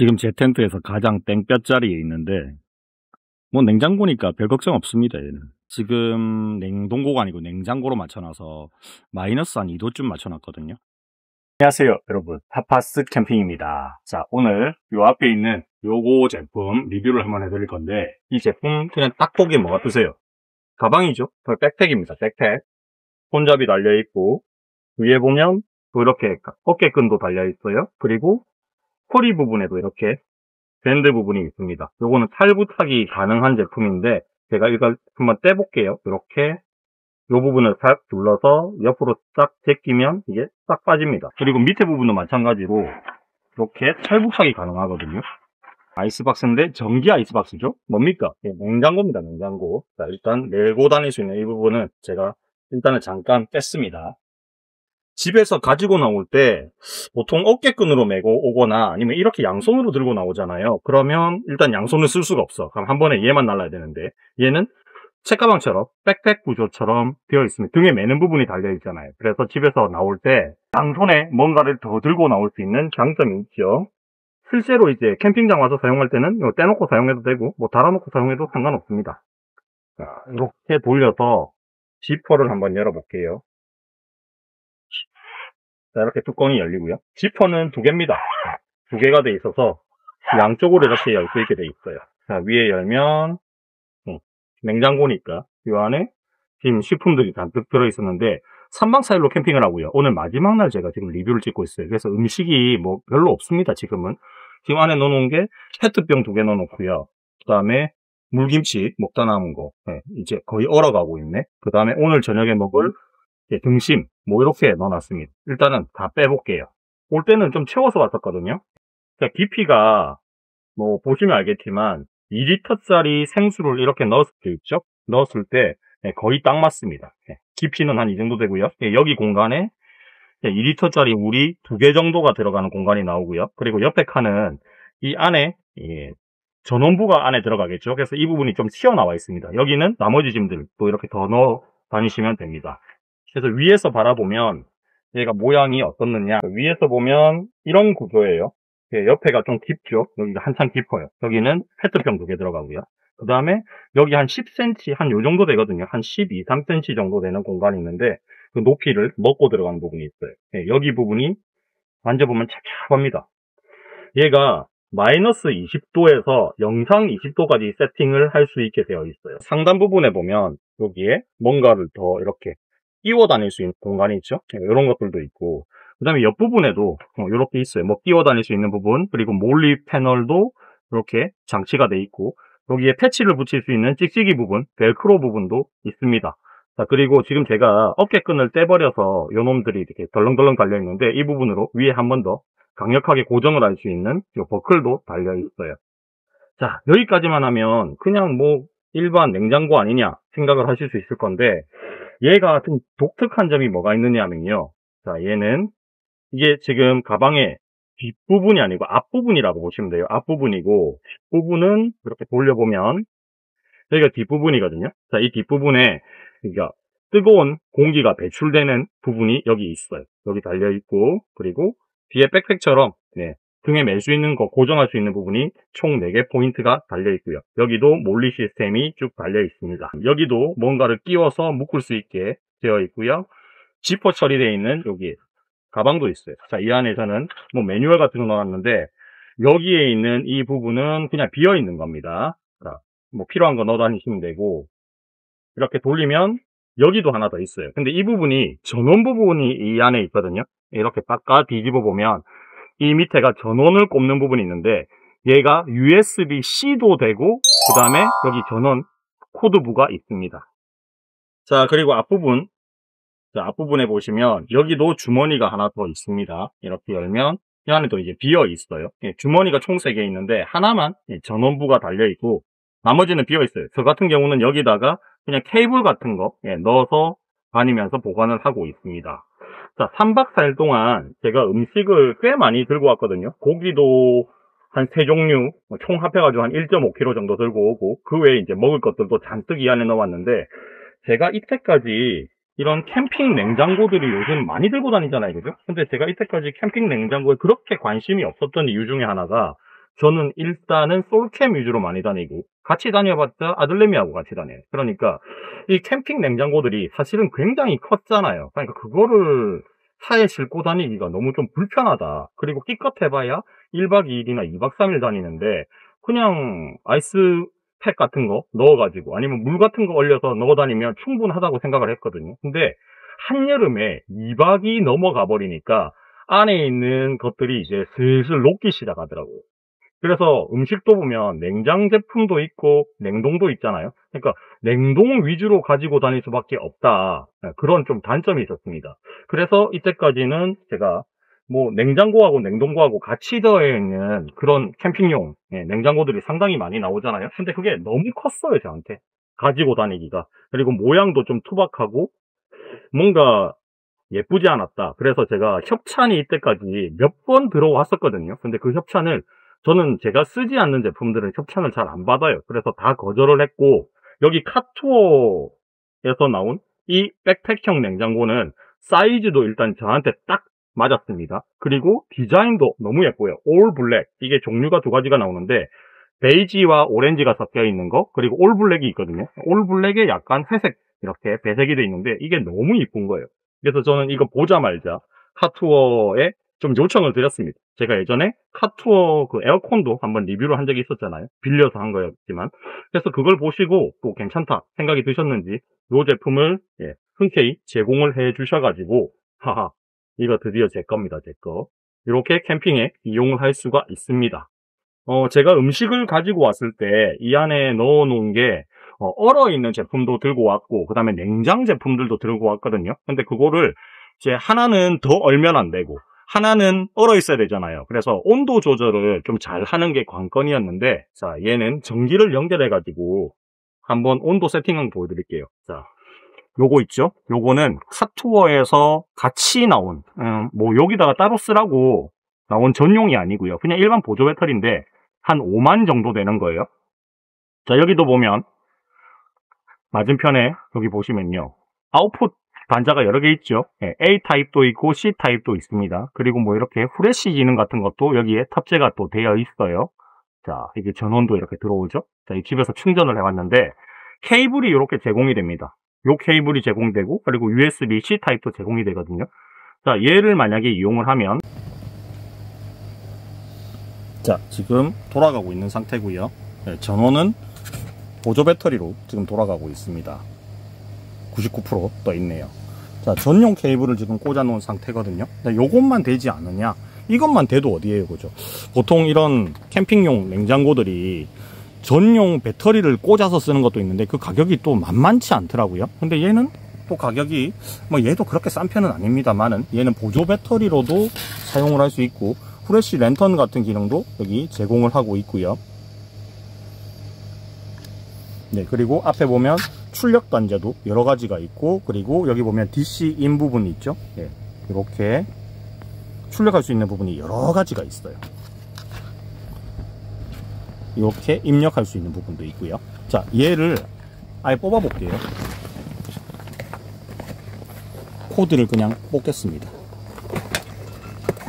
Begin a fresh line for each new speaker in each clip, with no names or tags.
지금 제 텐트에서 가장 땡볕자리에 있는데, 뭐 냉장고니까 별 걱정 없습니다, 얘는. 지금 냉동고가 아니고 냉장고로 맞춰놔서 마이너스 한 2도쯤 맞춰놨거든요. 안녕하세요, 여러분. 파파스 캠핑입니다. 자, 오늘 요 앞에 있는 요거 제품 리뷰를 한번 해드릴 건데, 이 제품 그냥 딱 보기에 뭐 같으세요? 가방이죠? 백팩입니다, 백팩. 손잡이 달려있고, 위에 보면 또 이렇게 어깨끈도 달려있어요. 그리고 허리 부분에도 이렇게 밴드 부분이 있습니다. 요거는 탈부착이 가능한 제품인데 제가 이걸 한번 떼볼게요. 이렇게 요 부분을 싹 눌러서 옆으로 싹 제끼면 이게 싹 빠집니다. 그리고 밑에 부분도 마찬가지로 이렇게 탈부착이 가능하거든요. 아이스박스인데 전기 아이스박스죠. 뭡니까? 예, 냉장고입니다. 냉장고. 자, 일단 메고 다닐 수 있는 이 부분은 제가 일단은 잠깐 뺐습니다. 집에서 가지고 나올 때 보통 어깨끈으로 메고 오거나 아니면 이렇게 양손으로 들고 나오잖아요. 그러면 일단 양손을 쓸 수가 없어. 그럼 한 번에 얘만 날라야 되는데, 얘는 책가방처럼 백팩 구조처럼 되어 있습니다. 등에 매는 부분이 달려 있잖아요. 그래서 집에서 나올 때 양손에 뭔가를 더 들고 나올 수 있는 장점이 있죠. 실제로 이제 캠핑장 와서 사용할 때는 이거 떼놓고 사용해도 되고 뭐 달아놓고 사용해도 상관없습니다. 자, 이렇게 돌려서 지퍼를 한번 열어볼게요. 자, 이렇게 뚜껑이 열리고요. 지퍼는 두 개입니다. 두 개가 돼 있어서 양쪽으로 이렇게 열 수 있게 돼 있어요. 자, 위에 열면 냉장고니까 이 안에 지금 식품들이 잔뜩 들어있었는데 3박 4일로 캠핑을 하고요. 오늘 마지막 날 제가 지금 리뷰를 찍고 있어요. 그래서 음식이 뭐 별로 없습니다. 지금은. 지금 안에 넣어놓은 게 페트병 두 개 넣어놓고요. 그 다음에 물김치 먹다 남은 거 이제 거의 얼어가고 있네. 그 다음에 오늘 저녁에 먹을 등심 뭐 이렇게 넣어놨습니다. 일단은 다 빼볼게요. 올 때는 좀 채워서 왔었거든요. 자, 깊이가 뭐 보시면 알겠지만 2리터짜리 생수를 이렇게 넣었을 때 있죠? 넣었을 때 거의 딱 맞습니다. 깊이는 한 이 정도 되고요. 여기 공간에 2리터짜리 물이 2개 정도가 들어가는 공간이 나오고요. 그리고 옆에 칸은 이 안에 전원부가 안에 들어가겠죠. 그래서 이 부분이 좀 튀어나와 있습니다. 여기는 나머지 짐들 또 이렇게 더 넣어 다니시면 됩니다. 그래서 위에서 바라보면 얘가 모양이 어떻느냐. 위에서 보면 이런 구조예요. 옆에가 좀 깊죠. 여기가 한참 깊어요. 여기는 페트병 두 개 들어가고요. 그 다음에 여기 한 10cm, 한 요 정도 되거든요. 한 12, 3cm 정도 되는 공간이 있는데 그 높이를 먹고 들어가는 부분이 있어요. 여기 부분이 만져보면 찹찹합니다. 얘가 마이너스 20도에서 영상 20도까지 세팅을 할 수 있게 되어 있어요. 상단 부분에 보면 여기에 뭔가를 더 이렇게 끼워 다닐 수 있는 공간이 있죠. 이런 것들도 있고, 그 다음에 옆부분에도 이렇게 있어요. 뭐 끼워 다닐 수 있는 부분, 그리고 몰리 패널도 이렇게 장치가 돼 있고, 여기에 패치를 붙일 수 있는 찍찍이 부분, 벨크로 부분도 있습니다. 자, 그리고 지금 제가 어깨끈을 떼버려서 요 놈들이 이렇게 덜렁덜렁 달려 있는데 이 부분으로 위에 한 번 더 강력하게 고정을 할 수 있는 요 버클도 달려 있어요. 자, 여기까지만 하면 그냥 뭐 일반 냉장고 아니냐 생각을 하실 수 있을 건데, 얘가 좀 독특한 점이 뭐가 있느냐 하면요. 자, 얘는 이게 지금 가방의 뒷부분이 아니고 앞부분이라고 보시면 돼요. 앞부분이고 뒷부분은 이렇게 돌려보면 여기가 뒷부분이거든요. 자, 이 뒷부분에 그러니까 뜨거운 공기가 배출되는 부분이 여기 있어요. 여기 달려있고, 그리고 뒤에 백팩처럼 등에 멜 수 있는 거, 고정할 수 있는 부분이 총 4개 포인트가 달려있고요. 여기도 몰리 시스템이 쭉 달려있습니다. 여기도 뭔가를 끼워서 묶을 수 있게 되어 있고요. 지퍼 처리되어 있는 여기 가방도 있어요. 자, 이 안에서는 뭐 매뉴얼 같은 거 넣어놨는데 여기에 있는 이 부분은 그냥 비어 있는 겁니다. 자, 뭐 필요한 거 넣어 다니시면 되고, 이렇게 돌리면 여기도 하나 더 있어요. 근데 이 부분이 전원 부분이 이 안에 있거든요. 이렇게 바깥 뒤집어 보면 이 밑에가 전원을 꼽는 부분이 있는데 얘가 USB-C도 되고 그 다음에 여기 전원 코드부가 있습니다. 자, 그리고 앞부분, 자, 앞부분에 보시면 여기도 주머니가 하나 더 있습니다. 이렇게 열면 이 안에도 이제 비어 있어요. 주머니가 총 3개 있는데 하나만 전원부가 달려 있고 나머지는 비어 있어요. 저 같은 경우는 여기다가 그냥 케이블 같은 거 넣어서 다니면서 보관을 하고 있습니다. 자, 3박 4일 동안 제가 음식을 꽤 많이 들고 왔거든요. 고기도 한 3종류, 총 합해가지고 한 1.5kg 정도 들고 오고, 그 외에 이제 먹을 것들도 잔뜩 이 안에 넣어왔는데, 제가 이때까지 이런 캠핑 냉장고들이 요즘 많이 들고 다니잖아요, 그죠? 근데 제가 이때까지 캠핑 냉장고에 그렇게 관심이 없었던 이유 중에 하나가 저는 일단은 솔캠 위주로 많이 다니고, 같이 다녀봤자 아들내미하고 같이 다녀요. 그러니까 이 캠핑 냉장고들이 사실은 굉장히 컸잖아요. 그러니까 그거를 차에 싣고 다니기가 너무 좀 불편하다. 그리고 끼껏 해봐야 1박 2일이나 2박 3일 다니는데 그냥 아이스팩 같은 거 넣어가지고 아니면 물 같은 거 얼려서 넣어 다니면 충분하다고 생각을 했거든요. 근데 한여름에 2박이 넘어가 버리니까 안에 있는 것들이 이제 슬슬 녹기 시작하더라고요. 그래서 음식도 보면 냉장 제품도 있고 냉동도 있잖아요. 그러니까 냉동 위주로 가지고 다닐 수밖에 없다. 그런 좀 단점이 있었습니다. 그래서 이때까지는 제가 뭐 냉장고하고 냉동고하고 같이 되어 있는 그런 캠핑용 냉장고들이 상당히 많이 나오잖아요. 근데 그게 너무 컸어요, 저한테. 가지고 다니기가. 그리고 모양도 좀 투박하고 뭔가 예쁘지 않았다. 그래서 제가 협찬이 이때까지 몇 번 들어왔었거든요. 근데 그 협찬을 저는 제가 쓰지 않는 제품들은 협찬을 잘 안 받아요. 그래서 다 거절을 했고, 여기 카투어에서 나온 이 백팩형 냉장고는 사이즈도 일단 저한테 딱 맞았습니다. 그리고 디자인도 너무 예뻐요. 올 블랙. 이게 종류가 두 가지가 나오는데 베이지와 오렌지가 섞여 있는 거, 그리고 올 블랙이 있거든요. 올 블랙에 약간 회색, 이렇게 배색이 돼 있는데 이게 너무 이쁜 거예요. 그래서 저는 이거 보자마자 카투어에 좀 요청을 드렸습니다. 제가 예전에 카투어 그 에어컨도 한번 리뷰를 한 적이 있었잖아요. 빌려서 한 거였지만. 그래서 그걸 보시고 또 괜찮다 생각이 드셨는지 이 제품을 흔쾌히 제공을 해 주셔가지고 하하, 이거 드디어 제 겁니다. 제 거. 이렇게 캠핑에 이용을 할 수가 있습니다. 제가 음식을 가지고 왔을 때 이 안에 넣어 놓은 게 얼어 있는 제품도 들고 왔고, 그 다음에 냉장 제품들도 들고 왔거든요. 근데 그거를 이제 하나는 더 얼면 안 되고 하나는 얼어 있어야 되잖아요. 그래서 온도 조절을 좀 잘 하는 게 관건이었는데, 자, 얘는 전기를 연결해 가지고 한번 온도 세팅을 보여드릴게요. 자, 요거 있죠? 요거는 카투어에서 같이 나온 뭐 여기다가 따로 쓰라고 나온 전용이 아니고요. 그냥 일반 보조 배터리인데 한 5만 정도 되는 거예요. 자, 여기도 보면 맞은편에 여기 보시면요, 아웃풋 단자가 여러 개 있죠. A 타입도 있고 C 타입도 있습니다. 그리고 뭐 이렇게 후레쉬 기능 같은 것도 여기에 탑재가 또 되어 있어요. 자, 이게 전원도 이렇게 들어오죠. 자, 이 집에서 충전을 해왔는데 케이블이 이렇게 제공이 됩니다. 요 케이블이 제공되고, 그리고 USB-C 타입도 제공이 되거든요. 자, 얘를 만약에 이용을 하면, 자, 지금 돌아가고 있는 상태고요. 전원은 보조 배터리로 지금 돌아가고 있습니다. 99% 떠 있네요. 자, 전용 케이블을 지금 꽂아 놓은 상태거든요. 요것만 되지 않느냐? 이것만 돼도 어디에요, 그죠? 보통 이런 캠핑용 냉장고들이 전용 배터리를 꽂아서 쓰는 것도 있는데 그 가격이 또 만만치 않더라고요. 근데 얘는 또 가격이 뭐 얘도 그렇게 싼 편은 아닙니다만은 얘는 보조 배터리로도 사용을 할 수 있고 후레쉬 랜턴 같은 기능도 여기 제공을 하고 있고요. 네, 그리고 앞에 보면 출력 단자도 여러 가지가 있고, 그리고 여기 보면 DC 인 부분이 있죠. 예, 이렇게 출력할 수 있는 부분이 여러 가지가 있어요. 이렇게 입력할 수 있는 부분도 있고요. 자, 얘를 아예 뽑아 볼게요. 코드를 그냥 뽑겠습니다.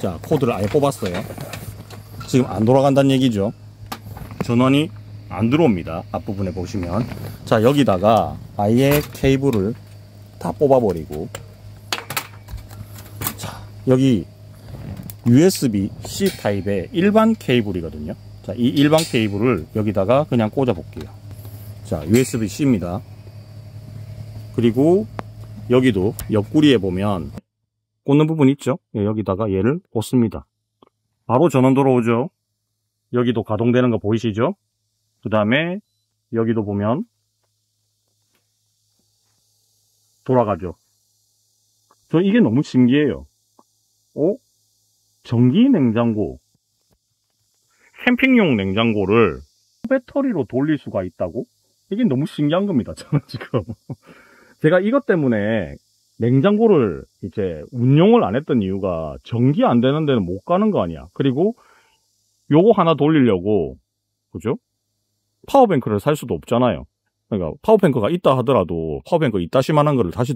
자, 코드를 아예 뽑았어요. 지금 안 돌아간다는 얘기죠. 전원이 안 들어옵니다. 앞부분에 보시면. 자, 여기다가 아예 케이블을 다 뽑아버리고, 자, 여기 USB-C 타입의 일반 케이블이거든요. 자, 이 일반 케이블을 여기다가 그냥 꽂아 볼게요. 자, USB-C입니다. 그리고 여기도 옆구리에 보면 꽂는 부분 있죠? 예, 여기다가 얘를 꽂습니다. 바로 전원 들어오죠? 여기도 가동되는 거 보이시죠? 그 다음에 여기도 보면 돌아가죠. 저 이게 너무 신기해요. 전기 냉장고, 캠핑용 냉장고를 배터리로 돌릴 수가 있다고? 이게 너무 신기한 겁니다, 저는 지금. 제가 이것 때문에 냉장고를 이제 운용을 안 했던 이유가 전기 안 되는 데는 못 가는 거 아니야. 그리고 요거 하나 돌리려고, 그죠? 파워뱅크를 살 수도 없잖아요.
그러니까 파워뱅크가 있다 하더라도 파워뱅크 이따시만한 거를 다시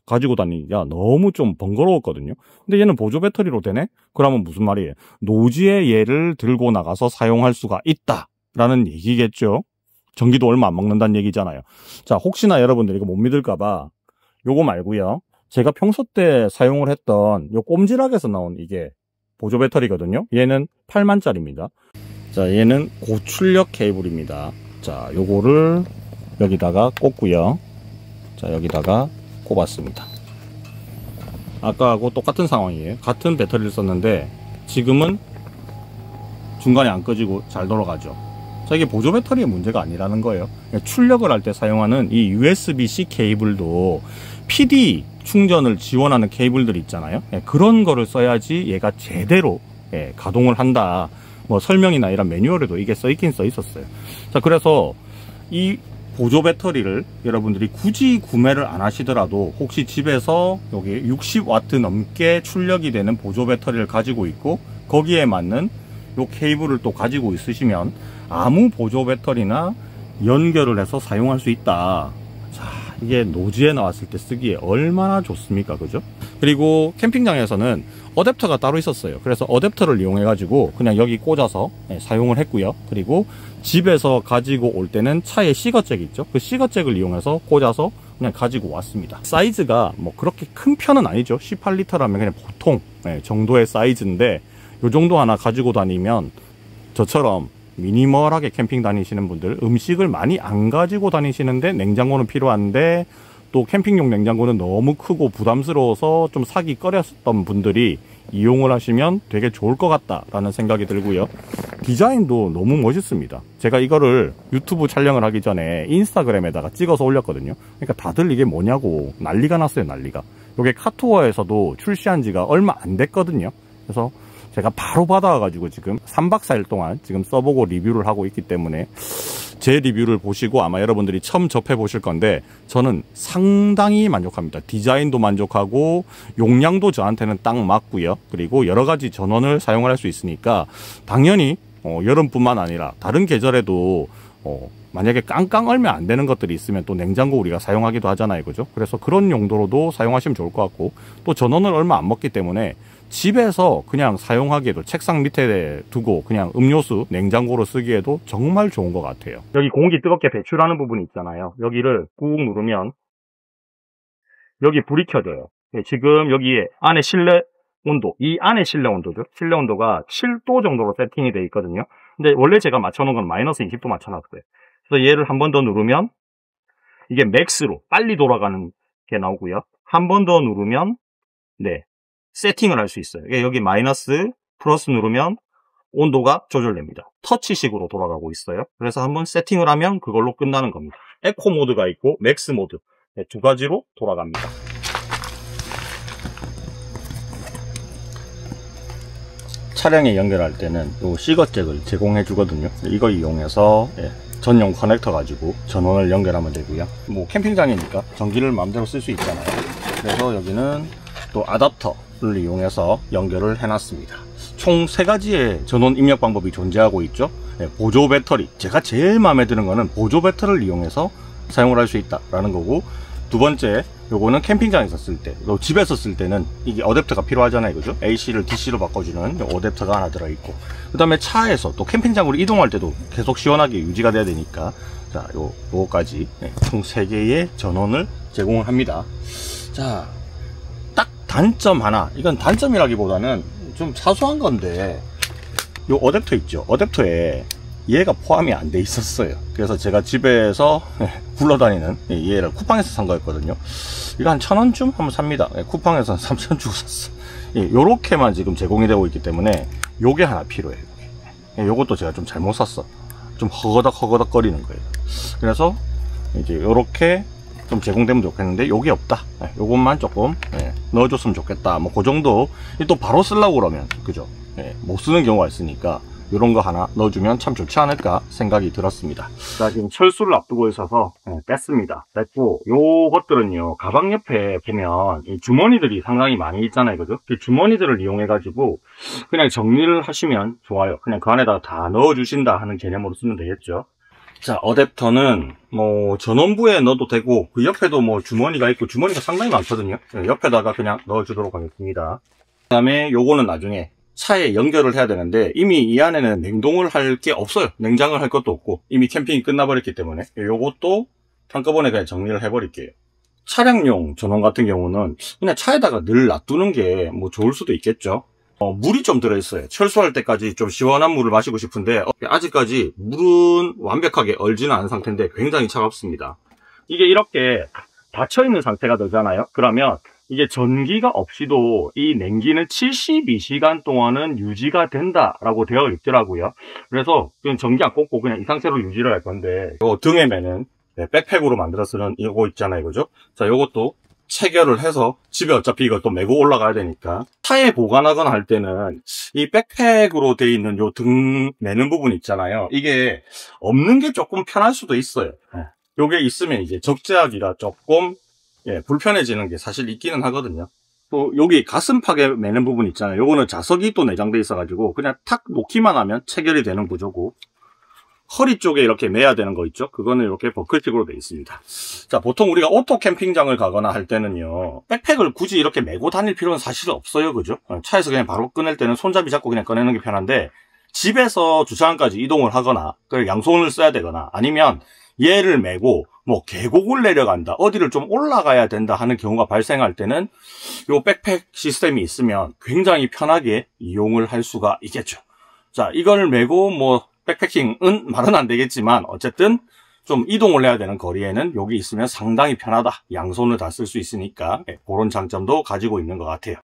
가지고 다니기가 너무 좀 번거로웠거든요. 근데 얘는 보조 배터리로 되네? 그러면 무슨 말이에요? 노지에 얘를 들고 나가서 사용할 수가 있다라는 얘기겠죠. 전기도 얼마 안 먹는다는 얘기잖아요. 자, 혹시나 여러분들 이거 못 믿을까봐 요거 말고요. 제가 평소 때 사용을 했던 요 꼼지락에서 나온 이게 보조 배터리거든요. 얘는 8만짜리입니다. 자, 얘는 고출력 케이블입니다. 자, 요거를 여기다가 꽂고요. 자, 여기다가 꼽았습니다. 아까하고 똑같은 상황이에요. 같은 배터리를 썼는데 지금은 중간에 안 꺼지고 잘 돌아가죠. 자, 이게 보조 배터리의 문제가 아니라는 거예요. 출력을 할 때 사용하는 이 USB-C 케이블도 PD 충전을 지원하는 케이블들 있잖아요. 그런 거를 써야지 얘가 제대로 가동을 한다. 뭐 설명이나 이런 매뉴얼에도 이게 써있긴 써있었어요. 자, 그래서 이 보조 배터리를 여러분들이 굳이 구매를 안 하시더라도 혹시 집에서 여기 60W 넘게 출력이 되는 보조 배터리를 가지고 있고 거기에 맞는 요 케이블을 또 가지고 있으시면 아무 보조 배터리나 연결을 해서 사용할 수 있다. 자, 이게 노지에 나왔을 때 쓰기에 얼마나 좋습니까, 그죠? 그리고 캠핑장에서는 어댑터가 따로 있었어요. 그래서 어댑터를 이용해 가지고 그냥 여기 꽂아서 사용을 했고요. 그리고 집에서 가지고 올 때는 차에 시거잭 있죠. 그 시거잭을 이용해서 꽂아서 그냥 가지고 왔습니다. 사이즈가 뭐 그렇게 큰 편은 아니죠. 18리터라면 그냥 보통 정도의 사이즈인데 요 정도 하나 가지고 다니면 저처럼 미니멀하게 캠핑 다니시는 분들, 음식을 많이 안 가지고 다니시는데 냉장고는 필요한데 또 캠핑용 냉장고는 너무 크고 부담스러워서 좀 사기 꺼렸던 분들이 이용을 하시면 되게 좋을 것 같다라는 생각이 들고요. 디자인도 너무 멋있습니다. 제가 이거를 유튜브 촬영을 하기 전에 인스타그램에다가 찍어서 올렸거든요. 그러니까 다들 이게 뭐냐고 난리가 났어요, 난리가. 이게 카투어에서도 출시한 지가 얼마 안 됐거든요. 그래서 제가 바로 받아와가지고 지금 3박 4일 동안 지금 써보고 리뷰를 하고 있기 때문에 제 리뷰를 보시고 아마 여러분들이 처음 접해 보실 건데 저는 상당히 만족합니다. 디자인도 만족하고 용량도 저한테는 딱 맞고요. 그리고 여러 가지 전원을 사용할 수 있으니까 당연히 여름뿐만 아니라 다른 계절에도 만약에 깡깡 얼면 안 되는 것들이 있으면 또 냉장고 우리가 사용하기도 하잖아요, 그죠? 그래서 그런 용도로도 사용하시면 좋을 것 같고 또 전원을 얼마 안 먹기 때문에 집에서 그냥 사용하기에도 책상 밑에 두고 그냥 음료수 냉장고로 쓰기에도 정말 좋은 것 같아요.
여기 공기 뜨겁게 배출하는 부분이 있잖아요. 여기를 꾹 누르면 여기 불이 켜져요. 지금 여기에 안에 실내 온도, 이 안에 실내 온도죠. 실내 온도가 7도 정도로 세팅이 되어 있거든요. 근데 원래 제가 맞춰놓은 건 마이너스 20도 맞춰놨어요. 그래서 얘를 한 번 더 누르면 이게 맥스로 빨리 돌아가는 게 나오고요. 한 번 더 누르면 세팅을 할 수 있어요. 여기 마이너스, 플러스 누르면 온도가 조절됩니다. 터치식으로 돌아가고 있어요. 그래서 한번 세팅을 하면 그걸로 끝나는 겁니다. 에코 모드가 있고 맥스 모드 두 가지로 돌아갑니다.
차량에 연결할 때는 요 시거잭을 제공해 주거든요. 이거 이용해서 전용 커넥터 가지고 전원을 연결하면 되고요. 뭐 캠핑장이니까 전기를 마음대로 쓸 수 있잖아요. 그래서 여기는 또 아답터를 이용해서 연결을 해놨습니다. 총 3가지의 전원 입력 방법이 존재하고 있죠. 보조 배터리, 제가 제일 마음에 드는 거는 보조 배터리를 이용해서 사용을 할 수 있다라는 거고, 두 번째 요거는 캠핑장에서 쓸 때, 집에서 쓸 때는 이게 어댑터가 필요하잖아요, 그죠? AC를 DC로 바꿔주는 어댑터가 하나 들어있고, 그 다음에 차에서 또 캠핑장으로 이동할 때도 계속 시원하게 유지가 돼야 되니까 자, 요거까지 총 3개의 전원을 제공을 합니다. 자, 딱 단점 하나, 이건 단점이라기보다는 좀 사소한 건데, 요 어댑터 있죠? 어댑터에 얘가 포함이 안 돼 있었어요. 그래서 제가 집에서 굴러다니는 얘를 쿠팡에서 산 거였거든요. 이거 한 1,000원쯤 한번 삽니다. 쿠팡에서는 3,000원 주고 샀어. 요렇게만 지금 제공이 되고 있기 때문에 요게 하나 필요해요. 요것도 제가 좀 잘못 샀어. 좀 허거덕 거리는 거예요. 그래서 이제 요렇게 좀 제공되면 좋겠는데 요게 없다. 요것만 조금 넣어줬으면 좋겠다. 뭐 그 정도. 또 바로 쓰려고 그러면 그죠? 못 쓰는 경우가 있으니까 이런 거 하나 넣어주면 참 좋지 않을까 생각이 들었습니다.
자, 지금 철수를 앞두고 있어서 뺐습니다. 뺐고, 요것들은요, 가방 옆에 보면 이 주머니들이 상당히 많이 있잖아요, 그죠? 그 주머니들을 이용해가지고 그냥 정리를 하시면 좋아요. 그냥 그 안에다가 다 넣어주신다 하는 개념으로 쓰면 되겠죠. 자, 어댑터는 뭐 전원부에 넣어도 되고 그 옆에도 뭐 주머니가 있고 주머니가 상당히 많거든요. 옆에다가 그냥 넣어주도록 하겠습니다. 그 다음에 요거는 나중에 차에 연결을 해야 되는데 이미 이 안에는 냉동을 할 게 없어요. 냉장을 할 것도 없고 이미 캠핑이 끝나버렸기 때문에 요것도 한꺼번에 그냥 정리를 해버릴게요. 차량용 전원 같은 경우는 그냥 차에다가 늘 놔두는 게 뭐 좋을 수도 있겠죠. 물이 좀 들어있어요. 철수할 때까지 좀 시원한 물을 마시고 싶은데 아직까지 물은 완벽하게 얼지는 않은 상태인데 굉장히 차갑습니다. 이게 이렇게 닫혀있는 상태가 되잖아요. 그러면 이게 전기가 없이도 이 냉기는 72시간 동안은 유지가 된다라고 되어 있더라고요. 그래서 그냥 전기 안 꽂고 그냥 이 상태로 유지를 할 건데 요 등에 매는 백팩으로 만들어서는 이거 있잖아요. 그죠? 자, 요것도 체결을 해서 집에 어차피 이걸 또 메고 올라가야 되니까 차에 보관하거나 할 때는 이 백팩으로 되어 있는 요 등 매는 부분 있잖아요. 이게 없는 게 조금 편할 수도 있어요. 요게 있으면 이제 적재하기가 조금 불편해지는 게 사실 있기는 하거든요. 또 여기 가슴팍에 매는 부분 있잖아요. 요거는 자석이 또 내장돼 있어가지고 그냥 탁 놓기만 하면 체결이 되는 구조고, 허리 쪽에 이렇게 매야 되는 거 있죠? 그거는 이렇게 버클식으로 되어 있습니다. 자, 보통 우리가 오토 캠핑장을 가거나 할 때는요, 백팩을 굳이 이렇게 메고 다닐 필요는 사실 없어요. 그죠? 차에서 그냥 바로 꺼낼 때는 손잡이 잡고 그냥 꺼내는 게 편한데, 집에서 주차장까지 이동을 하거나, 양손을 써야 되거나, 아니면 얘를 메고 뭐 계곡을 내려간다, 어디를 좀 올라가야 된다 하는 경우가 발생할 때는 요 백팩 시스템이 있으면 굉장히 편하게 이용을 할 수가 있겠죠. 자, 이걸 메고 뭐 백패킹은 말은 안 되겠지만 어쨌든 좀 이동을 해야 되는 거리에는 여기 있으면 상당히 편하다. 양손을 다 쓸 수 있으니까 그런 장점도 가지고 있는 것 같아요.